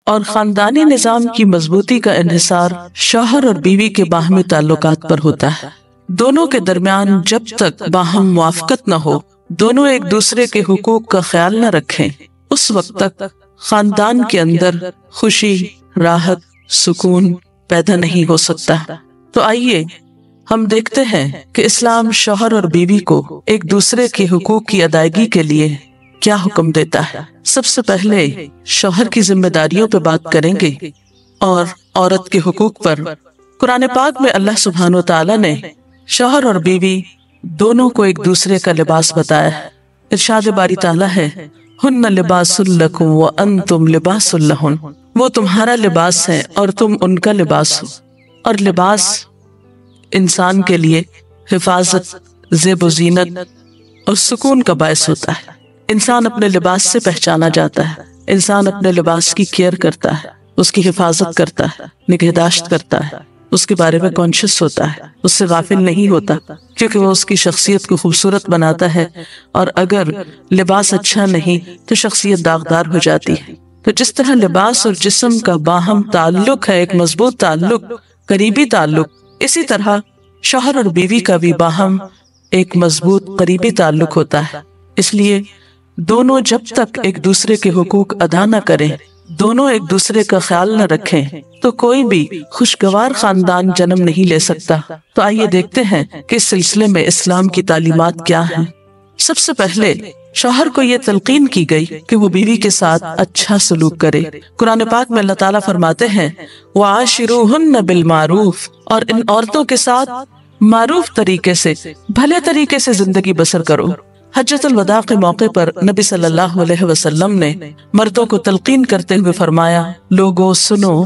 اور خاندانی نظام کی مضبوطی کا انحصار شوہر اور بیوی کے باہمی تعلقات پر ہوتا ہے۔ دونوں کے درمیان جب تک باہم موافقت نہ ہو، دونوں ایک دوسرے کے حقوق کا خیال نہ رکھیں، اس وقت تک خاندان کے اندر خوشی، راحت، سکون پیدا نہیں ہو سکتا۔ تو آئیے ہم دیکھتے ہیں کہ اسلام شوہر اور بیوی کو ایک دوسرے کے حقوق کی ادائیگی کے لیے کیا حکم دیتا ہے۔ سب سے پہلے شوہر کی ذمہ داریوں پہ بات کریں گے اور عورت کے حقوق پر۔ قرآن پاک میں اللہ سبحانہ و تعالیٰ نے شوہر اور بیوی دونوں کو ایک دوسرے کا لباس بتایا ہے۔ ارشاد باری تعالیٰ ہے، ہن لباس لکم وانتم لباس لہن، وہ تمہارا لباس ہے اور تم ان کا لباس ہو۔ اور لباس انسان کے لیے حفاظت، زیب و زینت اور سکون کا باعث ہوتا ہے۔ انسان اپنے لباس سے پہچانا جاتا ہے، انسان اپنے لباس کی کیئر کرتا ہے، اس کی حفاظت کرتا ہے، نگہداشت کرتا ہے، اس کے بارے میں کانشیس ہوتا ہے، اس سے غافل نہیں ہوتا، کیونکہ وہ اس کی شخصیت کو خوبصورت بناتا ہے۔ اور اگر لباس اچھا نہیں تو شخصیت داغدار ہو جاتی ہے۔ تو جس طرح لباس اور جسم کا باہم تعلق ہے، ایک مضبوط تعلق، قریبی تعلق، اسی طرح شوہر اور بیوی کا بھی باہم ایک مضبوط قریبی تعلق ہوتا ہے۔ اس لیے دونوں جب تک ایک دوسرے کے حقوق ادا نہ کریں، دونوں ایک دوسرے کا خیال نہ رکھیں، تو کوئی بھی خوشگوار خاندان جنم نہیں لے سکتا۔ تو آئیے دیکھتے ہیں کہ اس سلسلے میں اسلام کی تعلیمات کیا ہیں۔ سب سے پہلے شوہر کو یہ تلقین کی گئی کہ وہ بیوی کے ساتھ اچھا سلوک کرے۔ قرآن پاک میں اللہ تعالیٰ فرماتے ہیں، وَعَاشِرُوهُنَّ بِالْمَعْرُوفِ، اور ان عورتوں کے ساتھ معروف طریقے سے، بھلے طریقے سے زندگی بسر کرو۔ حجۃ الوداع کے موقع پر نبی صلی اللہ علیہ وسلم نے مردوں کو تلقین کرتے ہوئے فرمایا، لوگو سنو،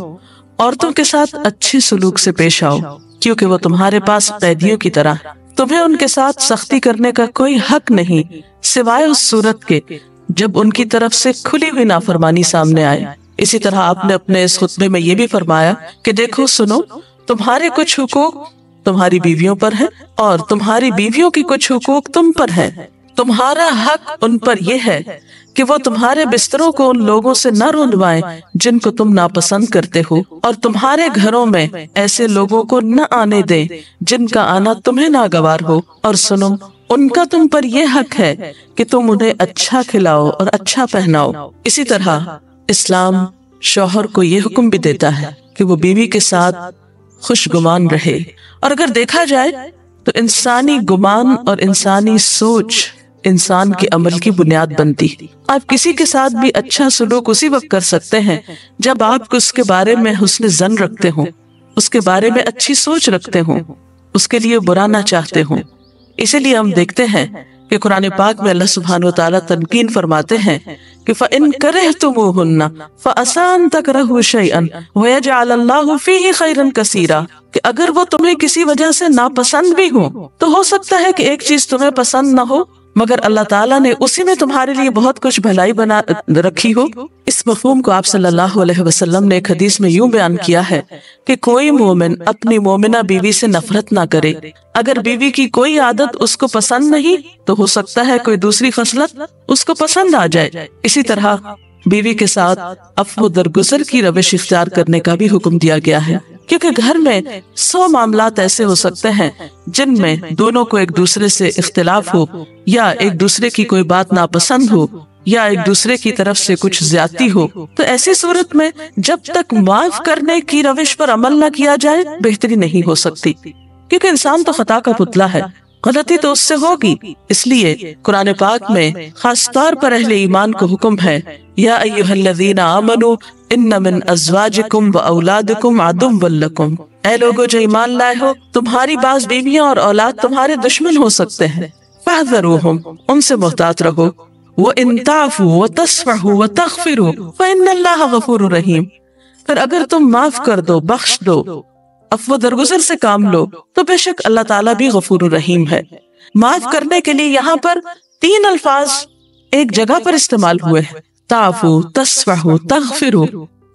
عورتوں کے ساتھ اچھے سلوک سے پیش آؤ، کیونکہ وہ تمہارے پاس قیدیوں کی طرح، تمہیں ان کے ساتھ سختی کرنے کا کوئی حق نہیں سوائے اس صورت کے جب ان کی طرف سے کھلی ہوئی نافرمانی سامنے آئے۔ اسی طرح آپ نے اپنے اس خطبے میں یہ بھی فرمایا کہ دیکھو سنو، تمہارے کچھ حقوق تمہاری بیویوں پر ہیں اور تمہاری بیویوں کی کچھ حقوق تم پر ہیں۔ تمہارا حق ان پر یہ ہے کہ وہ تمہارے بستروں کو ان لوگوں سے نہ روندوائیں جن کو تم ناپسند کرتے ہو، اور تمہارے گھروں میں ایسے لوگوں کو نہ آنے دیں جن کا آنا تمہیں ناگوار ہو، اور سنو، ان کا تم پر یہ حق ہے کہ تم انہیں اچھا کھلاؤ اور اچھا پہناؤ۔ اسی طرح اسلام شوہر کو یہ حکم بھی دیتا ہے کہ وہ بیوی کے ساتھ خوش گمان رہے۔ اور اگر دیکھا جائے تو انسانی گمان اور انسانی سوچ انسان کے عمل کی بنیاد بنتی۔ آپ کسی کے ساتھ بھی اچھا سلوک اسی وقت کر سکتے ہیں جب آپ اس کے بارے میں حسن ظن رکھتے ہوں، اس کے بارے میں اچھی سوچ رکھتے ہوں، اس کے لیے برا نہ چاہتے ہوں۔ اسی لیے ہم دیکھتے ہیں کہ قرآن پاک میں اللہ سبحانہ وتعالیٰ تنقین فرماتے ہیں کہ فَإِن كَرِهْتُمُوهُنَّ فَعَسَىٰ أَن تَكْرَهُوا شَيْئًا وَيَجْعَلَ اللَّهُ فِيهِ خَيْرًا كَثِيرًا، کہ اگر وہ تمہیں کسی وجہ سے ناپسند بھی ہوں تو ہو سکتا ہے کہ ایک چیز تمہیں پسند نہ ہو، مگر اللہ تعالیٰ نے اسی میں تمہارے لیے بہت کچھ بھلائی بنا رکھی ہو۔ اس مفہوم کو آپ صلی اللہ علیہ وسلم نے ایک حدیث میں یوں بیان کیا ہے کہ کوئی مومن اپنی مومنہ بیوی سے نفرت نہ کرے۔ اگر بیوی کی کوئی عادت اس کو پسند نہیں تو ہو سکتا ہے کوئی دوسری خصلت اس کو پسند آ جائے۔ اسی طرح بیوی کے ساتھ عفو درگزر کی روش اختیار کرنے کا بھی حکم دیا گیا ہے، کیونکہ گھر میں 100 معاملات ایسے ہو سکتے ہیں جن میں دونوں کو ایک دوسرے سے اختلاف ہو، یا ایک دوسرے کی کوئی بات ناپسند ہو، یا ایک دوسرے کی طرف سے کچھ زیادتی ہو۔ تو ایسی صورت میں جب تک معاف کرنے کی روش پر عمل نہ کیا جائے بہتری نہیں ہو سکتی، کیونکہ انسان تو خطا کا پتلا ہے، غلطی تو اس سے ہوگی۔ اس لیے قرآن پاک میں خاص طور پر اہل ایمان کو حکم ہے، یا ایھا الذین آمنوا ان من ازواجکم و اولادکم عدو لکم، اے لوگو جو ایمان لائے ہو، تمہاری بعض بیویاں اور اولاد تمہارے دشمن ہو سکتے ہیں، فاحذروہم، ان سے محتاط رہو، وَإِن تَعْفُوا وَتَصْفَحُوا وَتَغْفِرُوا فَإِنَّ اللَّهَ غَفُورٌ رَحِيمٌ، پھر اگر تم معاف کر دو، بخش دو، عفو درگزر سے کام لو، تو بے شک اللہ تعالیٰ بھی غفور الرحیم ہے۔ معاف کرنے کے لیے یہاں پر 3 الفاظ ایک جگہ پر استعمال ہوئے ہیں، تعفو، تصفحو، تغفرو۔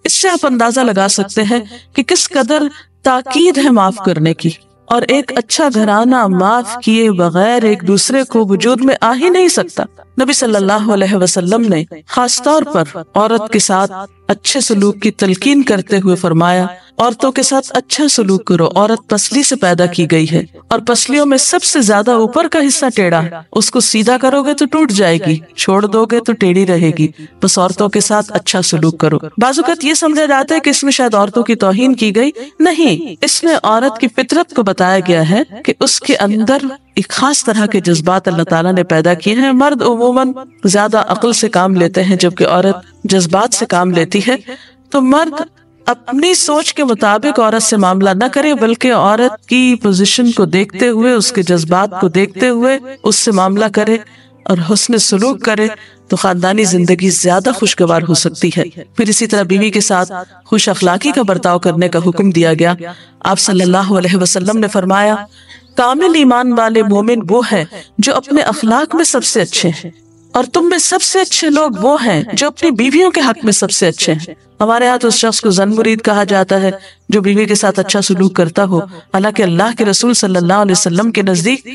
اس سے آپ اندازہ لگا سکتے ہیں کہ کس قدر تاکید ہے معاف کرنے کی۔ اور ایک اچھا گھرانہ معاف کیے بغیر ایک دوسرے کو وجود میں آ ہی نہیں سکتا۔ نبی صلی اللہ علیہ وسلم نے خاص طور پر عورت کے ساتھ اچھے سلوک کی تلقین کرتے ہوئے فرمایا، عورتوں کے ساتھ اچھا سلوک کرو، عورت پسلی سے پیدا کی گئی ہے اور پسلیوں میں سب سے زیادہ اوپر کا حصہ ٹیڑھا ہے، اس کو سیدھا کرو گے تو ٹوٹ جائے گی، چھوڑ دو گے تو ٹیڑھی رہے گی، بس عورتوں کے ساتھ اچھا سلوک کرو۔ بعض اوقات یہ سمجھا جاتا ہے کہ اس میں شاید عورتوں کی توہین کی گئی، نہیں، اس میں عورت کی فطرت کو بتایا گیا ہے کہ اس کے اندر ایک خاص طرح کے جذبات اللہ تعالیٰ نے پیدا کیے ہیں۔ مرد عموماً زیادہ عقل سے کام لیتے ہیں جبکہ عورت جذبات سے کام لیتی ہے، تو مرد اپنی سوچ کے مطابق عورت سے معاملہ نہ کرے بلکہ عورت کی پوزیشن کو دیکھتے ہوئے، اس کے جذبات کو دیکھتے ہوئے اس سے معاملہ کرے اور حسن سلوک کرے تو خاندانی زندگی زیادہ خوشگوار ہو سکتی ہے۔ پھر اسی طرح بیوی کے ساتھ خوش اخلاقی کا برتاؤ کرنے کا حکم دیا گیا۔ آپ صلی اللہ علیہ وسلم نے فرمایا، کامل ایمان والے مومن وہ ہیں جو اپنے اخلاق میں سب سے اچھے ہیں، اور تم میں سب سے اچھے لوگ وہ ہیں جو اپنی بیویوں کے حق میں سب سے اچھے ہیں۔ ہمارے ہاں تو اس شخص کو زن مرید کہا جاتا ہے جو بیوی کے ساتھ اچھا سلوک کرتا ہو، حالانکہ اللہ کے رسول صلی اللہ علیہ وسلم کے نزدیک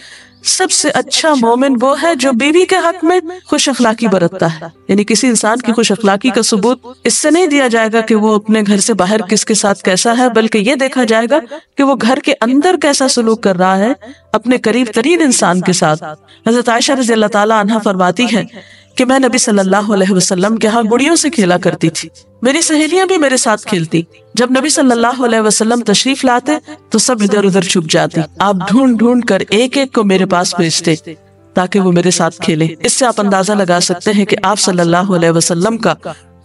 سب سے اچھا مومن وہ ہے جو بیوی کے حق میں خوش اخلاقی برتتا ہے۔ یعنی کسی انسان کی خوش اخلاقی کا ثبوت اس سے نہیں دیا جائے گا کہ وہ اپنے گھر سے باہر کس کے ساتھ کیسا ہے، بلکہ یہ دیکھا جائے گا کہ وہ گھر کے اندر کیسا سلوک کر رہا ہے اپنے قریب ترین انسان کے ساتھ۔ حضرت عائشہ رضی اللہ تعالی عنہا فرماتی ہیں کہ میں نبی صلی اللہ علیہ وسلم کے ہاں گڑیوں سے کھیلا کرتی تھی، میری سہیلیاں بھی میرے ساتھ کھیلتی، جب نبی صلی اللہ علیہ وسلم تشریف لاتے تو سب ادھر ادھر چھپ جاتی، آپ ڈھونڈ ڈھونڈ کر ایک ایک کو میرے پاس بھیجتے تاکہ وہ میرے ساتھ کھیلے۔ اس سے آپ اندازہ لگا سکتے ہیں کہ آپ صلی اللہ علیہ وسلم کا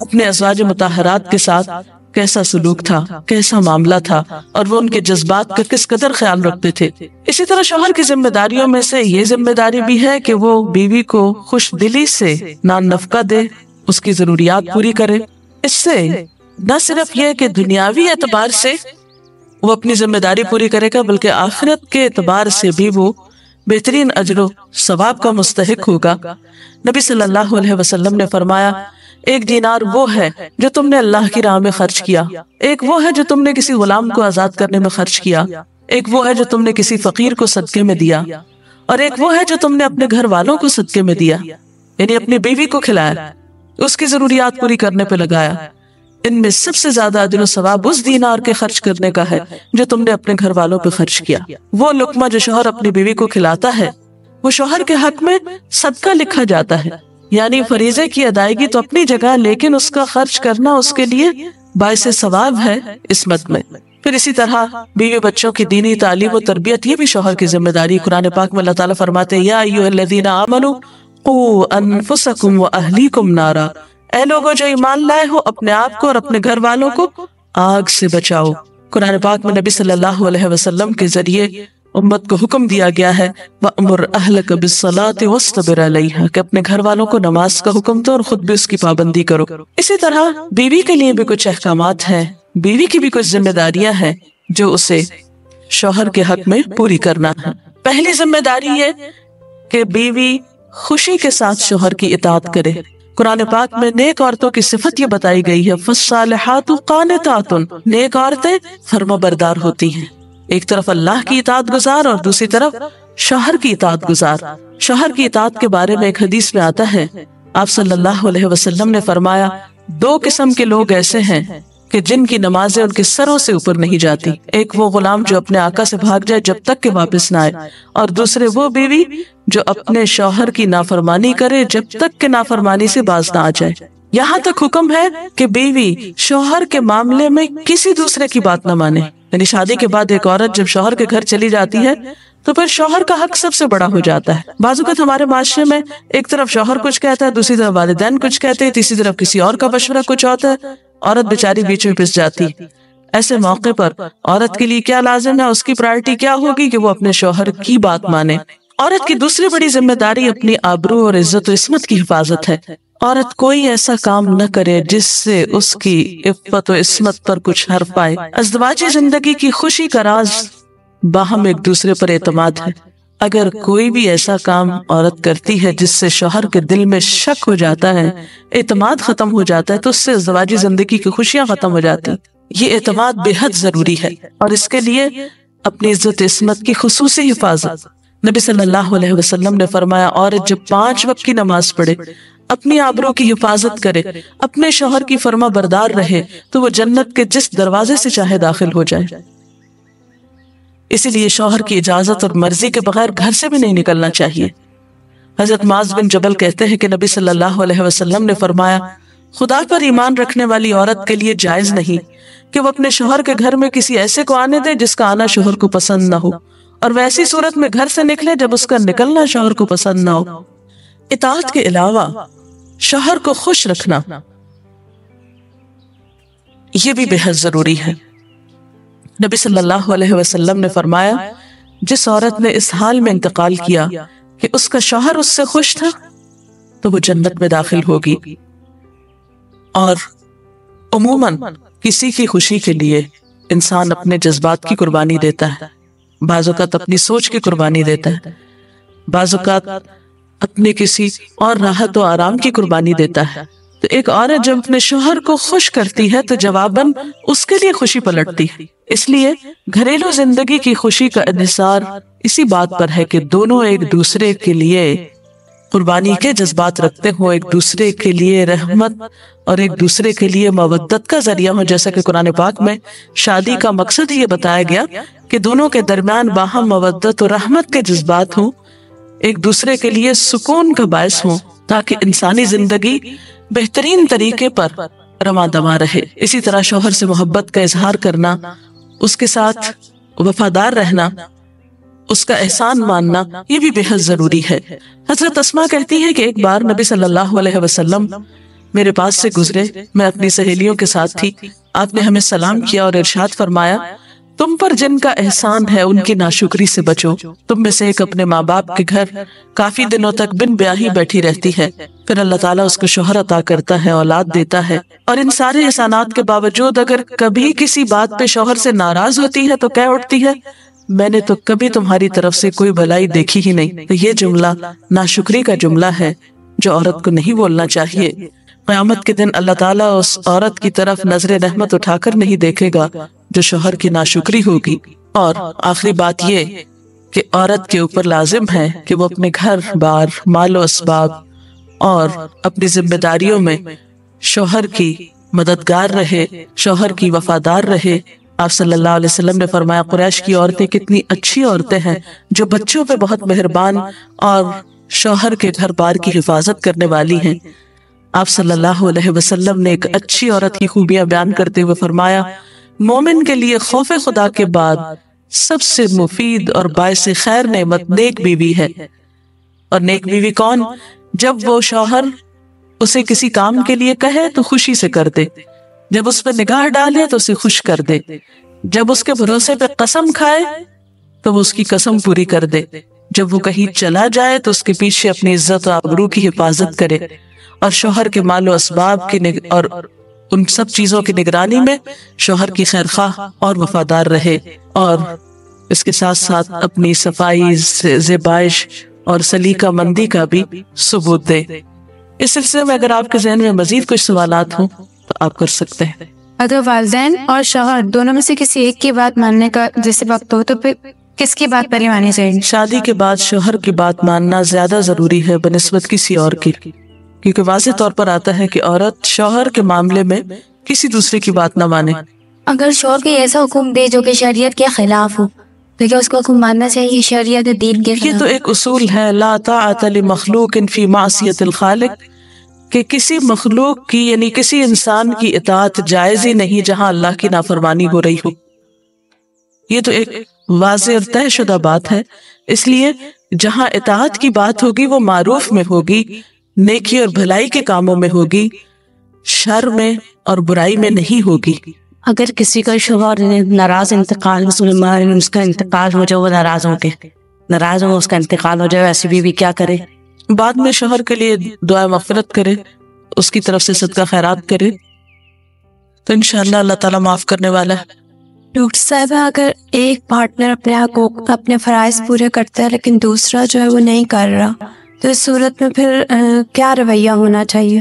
اپنے ازواج مطہرات کے ساتھ کیسا سلوک تھا، کیسا معاملہ تھا، اور وہ ان کے جذبات کا کس قدر خیال رکھتے تھے۔ اسی طرح شوہر کی ذمہ داریوں میں سے یہ ذمہ داری بھی ہے کہ وہ بیوی کو خوش دلی سے نان نفقہ دے، اس کی ضروریات پوری کرے۔ اس سے نہ صرف یہ کہ دنیاوی اعتبار سے وہ اپنی ذمہ داری پوری کرے گا بلکہ آخرت کے اعتبار سے بھی وہ بہترین اجر و ثواب کا مستحق ہوگا۔ نبی صلی اللہ علیہ وسلم نے فرمایا، ایک دینار وہ ہے جو تم نے اللہ کی راہ میں خرچ کیا، ایک وہ ہے جو تم نے کسی غلام کو آزاد کرنے میں خرچ کیا، ایک وہ ہے جو تم نے کسی فقیر کو صدقے میں دیا، اور ایک وہ ہے جو تم نے اپنے گھر والوں کو صدقے میں دیا، یعنی اپنی بیوی کو کھلایا، اس کی ضروریات پوری کرنے پہ لگایا۔ ان میں سب سے زیادہ اجر و ثواب اس دینار کے خرچ کرنے کا ہے جو تم نے اپنے گھر والوں پہ خرچ کیا۔ وہ لقمہ جو شوہر اپنی بیوی کو کھلاتا ہے وہ شوہر کے حق میں صدقہ لکھا جاتا ہے، یعنی فریضے کی ادائیگی تو اپنی جگہ، لیکن اس کا خرچ کرنا اس کے لیے باعث ثواب ہے اس مد میں۔ پھر اسی طرح بیوی بچوں کی دینی تعلیم و تربیت یہ بھی شوہر کی ذمہ داری۔ قرآن پاک میں اللہ تعالیٰ فرماتے ہیں، یا ایھا الذین آمنوا قوا انفسکم واہلیکم نارا، اے لوگوں جو ایمان لائے ہو، اپنے آپ کو اور اپنے گھر والوں کو آگ سے بچاؤ۔ قرآن پاک میں نبی صلی اللہ علیہ وسلم کے ذریعے امت کو حکم دیا گیا ہے وَأْمُرْ أَهْلَكَ بِالصَّلَاةِ وَاصْطَبِرْ عَلَيْهَا، کہ اپنے گھر والوں کو نماز کا حکم دو اور خود بھی اس کی پابندی کرو۔ اسی طرح بیوی کے لیے بھی کچھ احکامات ہیں، بیوی کی بھی کچھ ذمہ داریاں ہیں جو اسے شوہر کے حق میں پوری کرنا ہے۔ پہلی ذمہ داری یہ کہ بیوی خوشی کے ساتھ شوہر کی اطاعت کرے۔ قرآن پاک میں نیک عورتوں کی صفت یہ بتائی گئی ہے فَالصَّالِحَاتُ قَانِتَاتٌ، نیک عورتیں فرما بردار ہوتی ہیں، ایک طرف اللہ کی اطاعت گزار اور دوسری طرف شوہر کی اطاعت گزار۔ شوہر کی اطاعت کے بارے میں ایک حدیث میں آتا ہے، آپ صلی اللہ علیہ وسلم نے فرمایا، دو قسم کے لوگ ایسے ہیں کہ جن کی نمازیں ان کے سروں سے اوپر نہیں جاتی، ایک وہ غلام جو اپنے آقا سے بھاگ جائے جب تک کہ واپس نہ آئے، اور دوسرے وہ بیوی جو اپنے شوہر کی نافرمانی کرے جب تک کہ نافرمانی سے باز نہ آ جائے۔ یہاں تک حکم ہے کہ بیوی شوہر کے معاملے میں کسی دوسرے کی بات نہ مانے، یعنی شادی کے بعد ایک عورت جب شوہر کے گھر چلی جاتی ہے تو پھر شوہر کا حق سب سے بڑا ہو جاتا ہے۔ بعض اوقات ہمارے معاشرے میں ایک طرف شوہر کچھ کہتا ہے، دوسری طرف والدین کچھ کہتے ہیں، تیسری طرف کسی اور کا مشورہ کچھ ہوتا ہے، عورت بیچاری بیچ میں پس جاتی۔ ایسے موقع پر عورت کے لیے کیا لازم ہے، اس کی پرائرٹی کیا ہوگی کہ وہ اپنے شوہر کی بات مانے۔ عورت کی دوسری بڑی ذمہ داری اپنی آبرو اور عزت و عصمت کی حفاظت ہے۔ عورت کوئی ایسا کام نہ کرے جس سے اس کی عفت و عصمت پر کچھ حرف آئے۔ ازدواجی زندگی کی خوشی کا راز باہم ایک دوسرے پر اعتماد ہے۔ اگر کوئی بھی ایسا کام عورت کرتی ہے جس سے شوہر کے دل میں شک ہو جاتا ہے، اعتماد ختم ہو جاتا ہے، تو اس سے ازدواجی زندگی کی خوشیاں ختم ہو جاتی۔ یہ اعتماد بے حد ضروری ہے، اور اس کے لیے اپنی عزت عصمت کی خصوصی حفاظت۔ نبی صلی اللہ علیہ وسلم نے فرمایا عورت جب 5 وقت کی نماز پڑھے، اپنی آبرو کی حفاظت کرے، اپنے شوہر کی فرما بردار رہے تو وہ جنت کے جس دروازے سے چاہے داخل ہو جائے۔ اسی لیے شوہر کی اجازت اور مرضی کے بغیر گھر سے بھی نہیں نکلنا چاہیے۔ حضرت معاذ بن جبل کہتے ہیں کہ نبی صلی اللہ علیہ وسلم نے فرمایا خدا پر ایمان رکھنے والی عورت کے لیے جائز نہیں کہ وہ اپنے شوہر کے گھر میں کسی ایسے کو آنے دے جس کا آنا شوہر کو پسند نہ ہو، اور ویسی صورت میں گھر سے نکلے جب اس کا نکلنا شوہر کو پسند نہ ہو۔ اطاعت کے علاوہ شوہر کو خوش رکھنا یہ بھی بے حد ضروری ہے۔ نبی صلی اللہ علیہ وسلم نے فرمایا جس عورت نے اس حال میں انتقال کیا کہ اس کا شوہر اس سے خوش تھا تو وہ جنت میں داخل ہوگی۔ اور عموماً کسی کی خوشی کے لیے انسان اپنے جذبات کی قربانی دیتا ہے، بعض اوقات اپنی سوچ کی قربانی دیتا ہے، بعض اوقات اپنے کسی اور راحت و آرام کی قربانی دیتا ہے۔ تو ایک عورت جب اپنے شوہر کو خوش کرتی ہے تو جواباً اس کے لیے خوشی پلٹتی ہے۔ اس لیے گھریلو زندگی کی خوشی کا انحصار اسی بات پر ہے کہ دونوں ایک دوسرے کے لیے قربانی کے جذبات رکھتے ہوں، ایک دوسرے کے لیے رحمت اور ایک دوسرے کے لیے مودت کا ذریعہ ہوں، جیسا کہ قرآن پاک میں شادی کا مقصد یہ بتایا گیا کہ دونوں کے درمیان باہم مودت اور رحمت کے جذبات ہوں، ایک دوسرے کے لیے سکون کا باعث ہوں، تاکہ انسانی زندگی بہترین طریقے پر رواں دواں رہے۔ اسی طرح شوہر سے محبت کا اظہار کرنا، اس کے ساتھ وفادار رہنا، اس کا احسان ماننا یہ بھی بے حد ضروری ہے۔ حضرت اسماء کہتی ہے کہ ایک بار نبی صلی اللہ علیہ وسلم میرے پاس سے گزرے، میں اپنی سہیلیوں کے ساتھ تھی، آپ نے ہمیں سلام کیا اور ارشاد فرمایا تم پر جن کا احسان ہے ان کی ناشکری سے بچو۔ تم میں سے ایک اپنے ماں باپ کے گھر کافی دنوں تک بن بیاہی بیٹھی رہتی ہے، پھر اللہ تعالیٰ اس کو شوہر عطا کرتا ہے، اولاد دیتا ہے، اور ان سارے احسانات کے باوجود اگر کبھی کسی بات پہ شوہر سے ناراض ہوتی ہے تو کہہ اٹھتی ہے میں نے تو کبھی تمہاری طرف سے کوئی بھلائی دیکھی ہی نہیں۔ تو یہ جملہ ناشکری کا جملہ ہے جو عورت کو نہیں بولنا چاہیے۔ قیامت کے دن اللہ تعالیٰ اس عورت کی طرف نظر رحمت اٹھا کر نہیں دیکھے گا جو شوہر کی ناشکری ہوگی۔ اور آخری بات یہ کہ عورت کے اوپر لازم ہے کہ وہ اپنے گھر بار، مال و اسباب اور اپنی ذمہ داریوں میں شوہر کی مددگار رہے، شوہر کی وفادار رہے۔ آپ صلی اللہ علیہ وسلم نے فرمایا قریش کی عورتیں کتنی اچھی عورتیں ہیں جو بچوں پہ بہت مہربان اور شوہر کے گھر بار کی حفاظت کرنے والی ہیں۔ آپ صلی اللہ علیہ وسلم نے ایک اچھی عورت کی خوبیاں بیان کرتے ہوئے فرمایا مومن کے لیے خوف خدا کے بعد سب سے مفید اور باعث خیر نعمت نیک بیوی ہے۔ اور نیک بیوی کون؟ جب وہ شوہر اسے کسی کام کے لیے کہے تو خوشی سے کر دے، جب اس پہ نگاہ ڈالے تو اسے خوش کر دے، جب اس کے بھروسے پہ قسم کھائے تو وہ اس کی قسم پوری کر دے، جب وہ کہیں چلا جائے تو اس کے پیچھے اپنی عزت و آبرو کی حفاظت کرے، اور شوہر کے مال و اسباب کی اور ان سب چیزوں کی نگرانی میں شوہر کی خیرخواہ اور وفادار رہے، اور اس کے ساتھ ساتھ اپنی صفائی، زیبائش اور سلیقہ مندی کا بھی ثبوت دے۔ اس سلسلے میں اگر آپ کے ذہن میں مزید کچھ سوالات ہوں تو آپ کر سکتے ہیں۔ اگر والدین اور شوہر دونوں میں سے کسی ایک کی بات ماننے کا جیسے وقت ہو تو پھر کس کی بات پہلے مانی چاہیے؟ شادی کے بعد شوہر کی بات ماننا زیادہ ضروری ہے بنسبت کسی اور کی، کیونکہ واضح طور پر آتا ہے کہ عورت شوہر کے معاملے میں کسی دوسرے کی بات نہ مانے۔ اگر شوہر کوئی ایسا حکم دے جو کہ شریعت کے خلاف ہو تو کیا اس کو حکم ماننا چاہیے شریعت دین کے خلاف؟ یہ تو ایک اصول ہے لا طاعت لمخلوق فی معصیت الخالق، کہ کسی مخلوق کی یعنی کسی انسان کی اطاعت جائز ہی نہیں جہاں اللہ کی نافرمانی ہو رہی ہو۔ یہ تو ایک واضح اور طے شدہ بات ہے، اس لیے جہاں اطاعت کی بات ہوگی وہ معروف میں ہوگی، نیکی اور بھلائی کے کاموں میں ہوگی، شر میں اور برائی میں نہیں ہوگی۔ اگر کسی کا شوہر ناراض انتقال مسلمان اس کا انتقال ہو جائے، وہ ناراض ہو اس کا انتقال ہو جائے، ایسی بیوی کیا کرے؟ بعد میں شوہر کے لیے دعا مغفرت کرے، اس کی طرف سے صدقہ خیرات کرے تو انشاءاللہ اللہ تعالیٰ معاف کرنے والا ہے۔ ڈاکٹر صاحبہ اگر ایک پارٹنر اپنے حقوق اپنے فرائض پورے کرتا ہے لیکن دوسرا جو ہے وہ نہیں کر رہا تو اس صورت میں پھر کیا رویہ ہونا چاہیے؟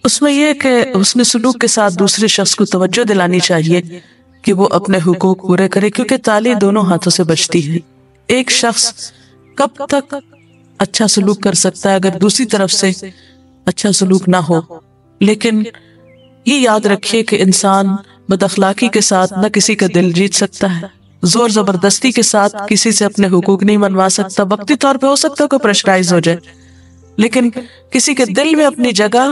اس میں یہ کہ حسن سلوک کے ساتھ دوسرے شخص کو توجہ دلانی چاہیے کہ وہ اپنے حقوق پورے کرے، کیونکہ تالی دونوں ہاتھوں سے بجتی ہے۔ ایک شخص کب تک اچھا سلوک کر سکتا ہے اگر دوسری طرف سے اچھا سلوک نہ ہو؟ لیکن یہ یاد رکھیے کہ انسان بد اخلاقی کے ساتھ نہ کسی کا دل جیت سکتا ہے، زور زبردستی کے ساتھ کسی سے اپنے حقوق نہیں منوا سکتا۔ وقتی طور پہ ہو سکتا ہے کوئی پریشرائز ہو جائے، لیکن کسی کے دل میں اپنی جگہ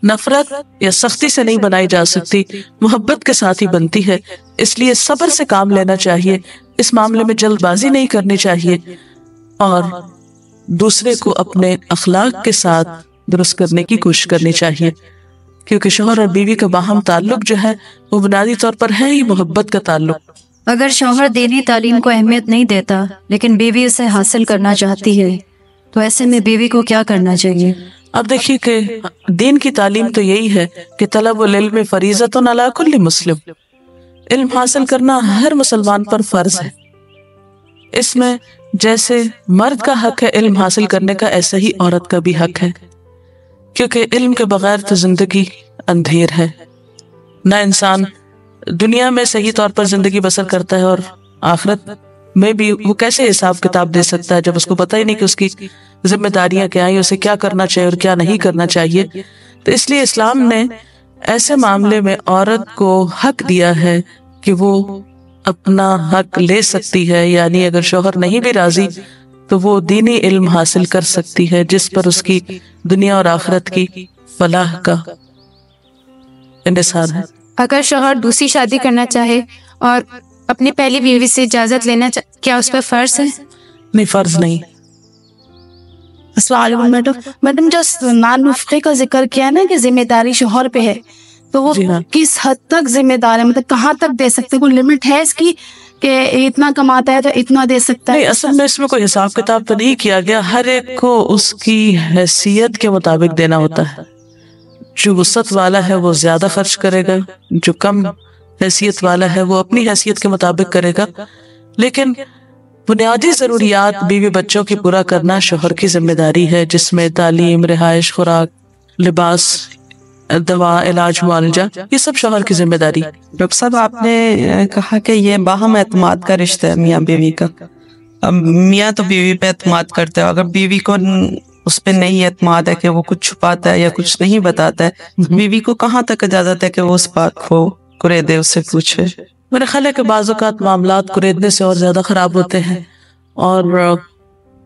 نفرت یا سختی سے نہیں بنائی جا سکتی، محبت کے ساتھ ہی بنتی ہے۔ اس لیے صبر سے کام لینا چاہیے، اس معاملے میں جلد بازی نہیں کرنی چاہیے، اور دوسرے کو اپنے اخلاق کے ساتھ درست کرنے کی کوشش کرنی چاہیے، کیونکہ شوہر اور بیوی کا باہم تعلق جو ہے وہ بنیادی طور پر ہے ہی محبت کا تعلق۔ اگر شوہر دینی تعلیم کو اہمیت نہیں دیتا لیکن بیوی اسے حاصل کرنا چاہتی ہے تو ایسے میں بیوی کو کیا کرنا چاہیے؟ اب دیکھیے کہ دین کی تعلیم تو یہی ہے کہ طلب العلم فریضۃ علی کل مسلم، علم حاصل کرنا ہر مسلمان پر فرض ہے۔ اس میں جیسے مرد کا حق ہے علم حاصل کرنے کا، ایسا ہی عورت کا بھی حق ہے، کیونکہ علم کے بغیر تو زندگی اندھیر ہے۔ نہ انسان دنیا میں صحیح طور پر زندگی بسر کرتا ہے، اور آخرت میں بھی وہ کیسے حساب کتاب دے سکتا ہے جب اس کو پتہ ہی نہیں کہ اس کی ذمہ داریاں کیا ہیں، اسے کیا کرنا چاہیے اور کیا نہیں کرنا چاہیے۔ تو اس لیے اسلام نے ایسے معاملے میں عورت کو حق دیا ہے کہ وہ اپنا حق لے سکتی ہے، یعنی اگر شوہر نہیں بھی راضی تو وہ دینی علم حاصل کر سکتی ہے جس پر اس کی دنیا اور آخرت کی فلاح کا انحصار ہے۔ اگر شوہر دوسری شادی کرنا چاہے اور اپنی پہلی بیوی سے اجازت لینا کیا اس پر فرض ہے؟ نہیں، فرض نہیں۔ السلام علیکم میڈم جو سلمان رفقی کا ذکر کیا نا کہ ذمہ داری شوہر پہ ہے، تو وہ کس حد تک ذمہ دار ہے، مطلب کہاں تک دے سکتے، کوئی لمٹ ہے اس کی کہ اتنا کماتا ہے تو اتنا دے سکتا ہے؟ نہیں، اصل میں اس میں کوئی حساب کتاب تو نہیں کیا گیا، ہر ایک کو اس کی حیثیت کے مطابق دینا ہوتا ہے۔ جو وسعت والا ہے وہ زیادہ خرچ کرے گا، جو کم حیثیت والا ہے وہ اپنی حیثیت کے مطابق کرے گا، لیکن بنیادی ضروریات بیوی بچوں کی پورا کرنا شوہر کی ذمہ داری ہے، جس میں تعلیم، رہائش، خوراک، لباس، دوا، علاج، معالجہ، یہ سب شوہر کی ذمہ داری۔ ڈاکٹر صاحب آپ نے کہا کہ یہ باہم اعتماد کا رشتہ ہے میاں بیوی کا۔ اب میاں تو بیوی پہ اعتماد کرتا ہے، اگر بیوی کو اس پہ نہیں اعتماد ہے کہ وہ کچھ چھپاتا ہے یا کچھ نہیں بتاتا ہے، بیوی کو کہاں تک اجازت ہے کہ وہ اس بات کو کریدے، اس سے پوچھے؟ میرے خیال ہے کہ بعض اوقات معاملات کریدنے سے اور زیادہ خراب ہوتے ہیں، اور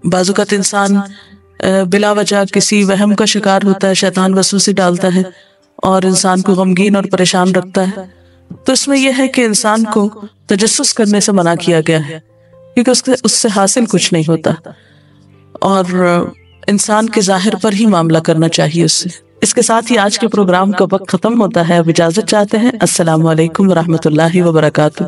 بعض اوقات انسان بلا وجہ کسی وہم کا شکار ہوتا ہے، شیطان وسوسے ڈالتا ہے اور انسان کو غمگین اور پریشان رکھتا ہے۔ تو اس میں یہ ہے کہ انسان کو تجسس کرنے سے منع کیا گیا ہے، کیونکہ اس سے حاصل کچھ نہیں ہوتا، اور انسان کے ظاہر پر ہی معاملہ کرنا چاہیے اس سے۔ اس کے ساتھ ہی آج کے پروگرام کا وقت ختم ہوتا ہے، اب اجازت چاہتے ہیں۔ السلام علیکم ورحمۃ اللہ وبرکاتہ۔